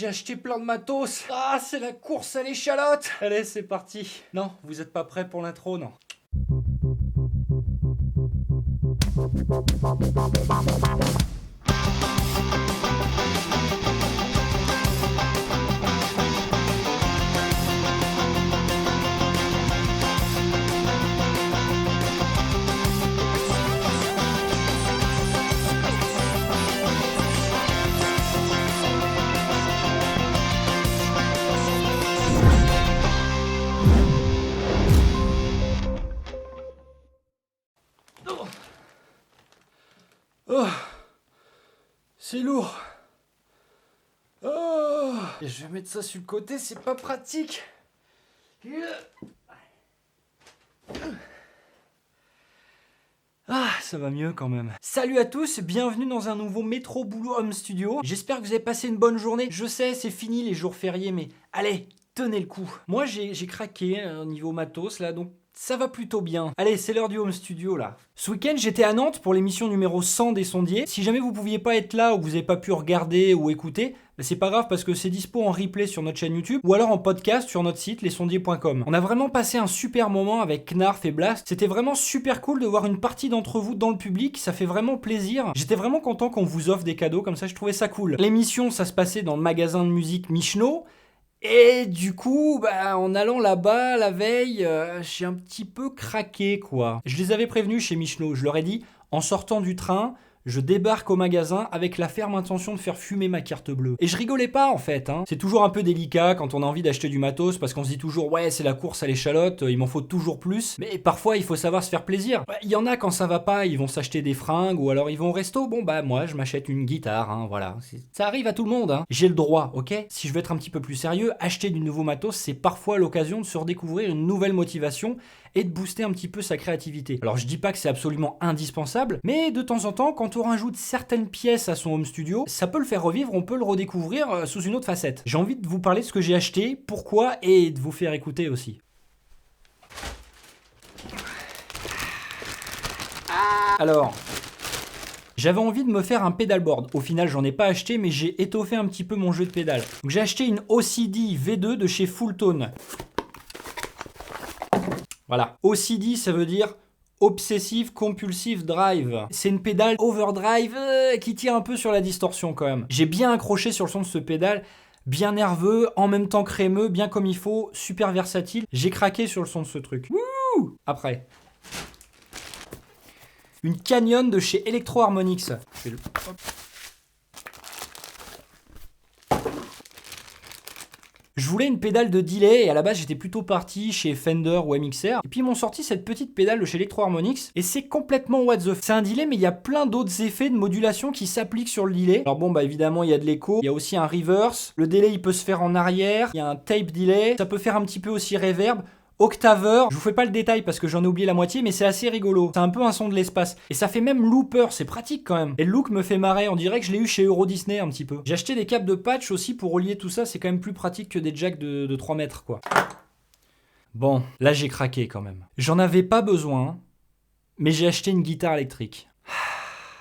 J'ai acheté plein de matos. Ah, c'est la course à l'échalote. Allez, c'est parti. Non, vous êtes pas prêts pour l'intro, non? Oh, c'est lourd. Oh, et je vais mettre ça sur le côté, c'est pas pratique. Ah, ça va mieux quand même. Salut à tous, bienvenue dans un nouveau Métro Boulot Home Studio. J'espère que vous avez passé une bonne journée. Je sais, c'est fini les jours fériés, mais allez, tenez le coup. Moi, j'ai craqué au niveau matos là, donc ça va plutôt bien. Allez, c'est l'heure du home studio là. Ce week-end, j'étais à Nantes pour l'émission numéro 100 des sondiers. Si jamais vous pouviez pas être là ou que vous n'avez pas pu regarder ou écouter, c'est pas grave parce que c'est dispo en replay sur notre chaîne YouTube ou alors en podcast sur notre site lessondiers.com. On a vraiment passé un super moment avec Knarf et Blast. C'était vraiment super cool de voir une partie d'entre vous dans le public, ça fait vraiment plaisir. J'étais vraiment content qu'on vous offre des cadeaux comme ça, je trouvais ça cool. L'émission, ça se passait dans le magasin de musique Michno. Et du coup, en allant là-bas la veille, j'ai un petit peu craqué quoi. Je les avais prévenus chez Michno, je leur ai dit, en sortant du train, je débarque au magasin avec la ferme intention de faire fumer ma carte bleue. Et je rigolais pas en fait, hein. C'est toujours un peu délicat quand on a envie d'acheter du matos parce qu'on se dit toujours ouais c'est la course à l'échalote, il m'en faut toujours plus. Mais parfois il faut savoir se faire plaisir. Il y en a quand ça va pas, ils vont s'acheter des fringues ou alors ils vont au resto. Bon moi je m'achète une guitare, hein, voilà. Ça arrive à tout le monde, hein. J'ai le droit, ok? Si je veux être un petit peu plus sérieux, acheter du nouveau matos c'est parfois l'occasion de se redécouvrir une nouvelle motivation et de booster un petit peu sa créativité. Alors je dis pas que c'est absolument indispensable, mais de temps en temps, quand on rajoute certaines pièces à son home studio, ça peut le faire revivre, on peut le redécouvrir sous une autre facette. J'ai envie de vous parler de ce que j'ai acheté, pourquoi, et de vous faire écouter aussi. Alors, j'avais envie de me faire un pedalboard. Au final, j'en ai pas acheté, mais j'ai étoffé un petit peu mon jeu de pédale. Donc j'ai acheté une OCD V2 de chez Fulltone. Voilà. OCD, ça veut dire Obsessive Compulsive Drive. C'est une pédale overdrive qui tire un peu sur la distorsion quand même. J'ai bien accroché sur le son de ce pédale, bien nerveux, en même temps crémeux, bien comme il faut, super versatile. J'ai craqué sur le son de ce truc. Wouh! Après. Une Canyon de chez Electro Harmonix. Je voulais une pédale de delay et à la base j'étais plutôt parti chez Fender ou MXR. Et puis ils m'ont sorti cette petite pédale de chez Electro Harmonix et c'est complètement what the f. C'est un delay mais il y a plein d'autres effets de modulation qui s'appliquent sur le delay. Alors évidemment il y a de l'écho, il y a aussi un reverse. Le delay il peut se faire en arrière, il y a un tape delay, ça peut faire un petit peu aussi reverb. Octaveur, je vous fais pas le détail parce que j'en ai oublié la moitié, mais c'est assez rigolo. C'est un peu un son de l'espace. Et ça fait même looper, c'est pratique quand même. Et le look me fait marrer, on dirait que je l'ai eu chez Euro Disney un petit peu. J'ai acheté des câbles de patch aussi pour relier tout ça, c'est quand même plus pratique que des jacks de 3 mètres quoi. Bon, là j'ai craqué quand même. J'en avais pas besoin, mais j'ai acheté une guitare électrique.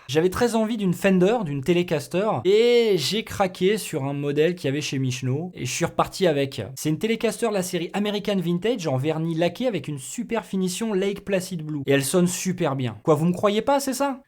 J'avais très envie d'une Fender, d'une Telecaster, et j'ai craqué sur un modèle qu'il y avait chez Michno, et je suis reparti avec. C'est une Telecaster de la série American Vintage en vernis laqué avec une super finition Lake Placid Blue. Et elle sonne super bien. Quoi, vous me croyez pas, c'est ça ?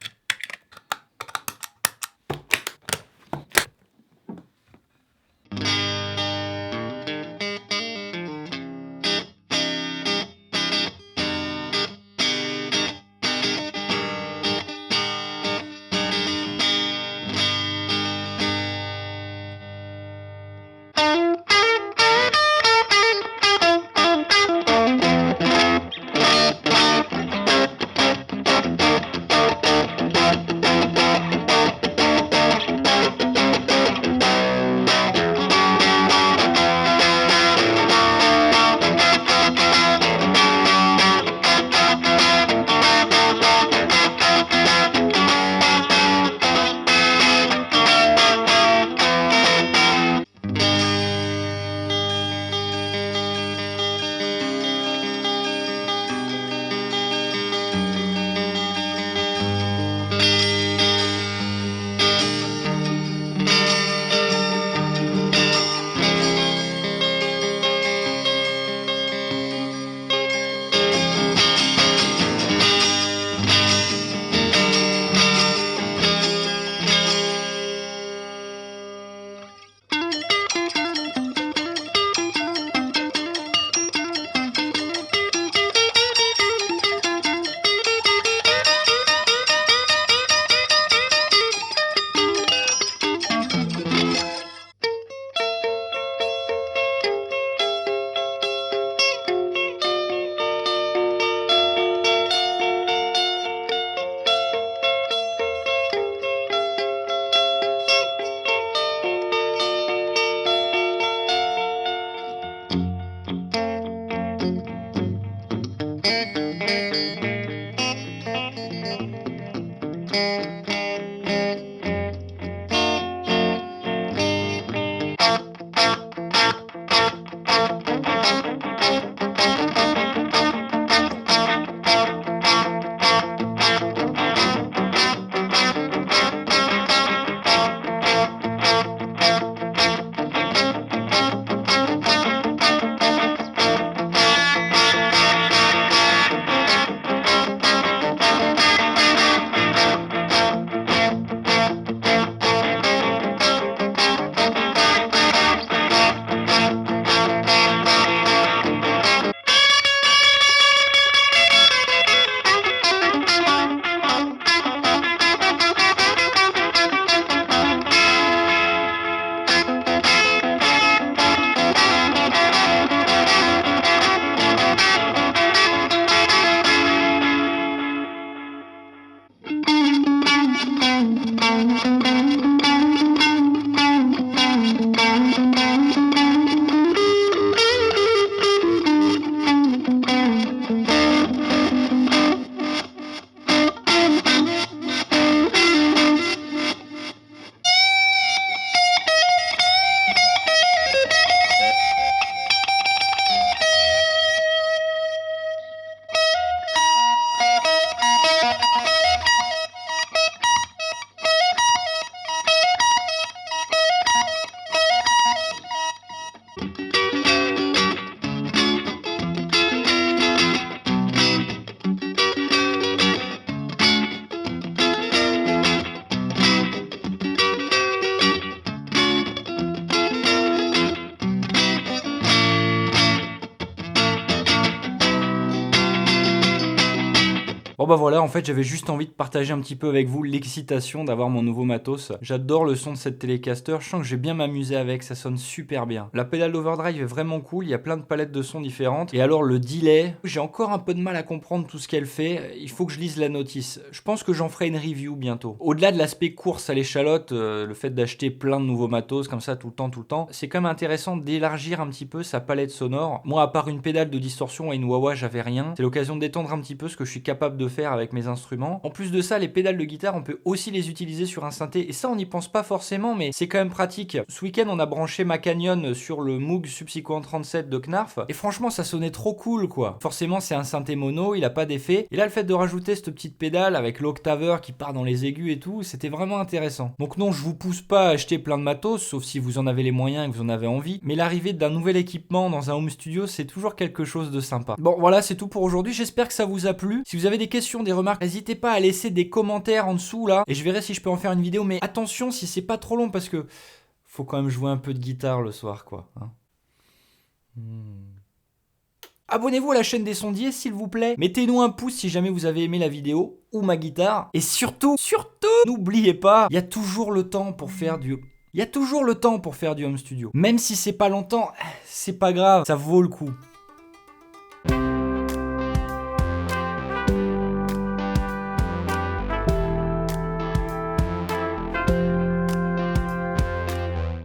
Bon bah voilà, en fait j'avais juste envie de partager un petit peu avec vous l'excitation d'avoir mon nouveau matos. J'adore le son de cette Telecaster, je sens que je vais bien m'amuser avec, ça sonne super bien. La pédale d'overdrive est vraiment cool, il y a plein de palettes de sons différentes. Et alors le delay, j'ai encore un peu de mal à comprendre tout ce qu'elle fait, il faut que je lise la notice. Je pense que j'en ferai une review bientôt. Au-delà de l'aspect course à l'échalote, le fait d'acheter plein de nouveaux matos comme ça tout le temps, c'est quand même intéressant d'élargir un petit peu sa palette sonore. Moi à part une pédale de distorsion et une wah-wah j'avais rien, c'est l'occasion d'étendre un petit peu ce que je suis capable de faire avec mes instruments. En plus de ça, les pédales de guitare, on peut aussi les utiliser sur un synthé, et ça on n'y pense pas forcément, mais c'est quand même pratique. Ce week-end, on a branché ma Canyon sur le Moog Subsequent 37 de Knarf, et franchement, ça sonnait trop cool, quoi. Forcément, c'est un synthé mono, il a pas d'effet, et là, le fait de rajouter cette petite pédale avec l'octaveur qui part dans les aigus et tout, c'était vraiment intéressant. Donc non, je vous pousse pas à acheter plein de matos, sauf si vous en avez les moyens et que vous en avez envie, mais l'arrivée d'un nouvel équipement dans un home studio, c'est toujours quelque chose de sympa. Bon, voilà, c'est tout pour aujourd'hui, j'espère que ça vous a plu. Si vous avez des questions, des remarques, n'hésitez pas à laisser des commentaires en dessous là, et je verrai si je peux en faire une vidéo, mais attention si c'est pas trop long, parce que faut quand même jouer un peu de guitare le soir, quoi. Abonnez-vous à la chaîne des sondiers s'il vous plaît, mettez-nous un pouce si jamais vous avez aimé la vidéo, ou ma guitare, et surtout, n'oubliez pas, il y a toujours le temps pour faire du... home studio. Même si c'est pas longtemps, c'est pas grave, ça vaut le coup.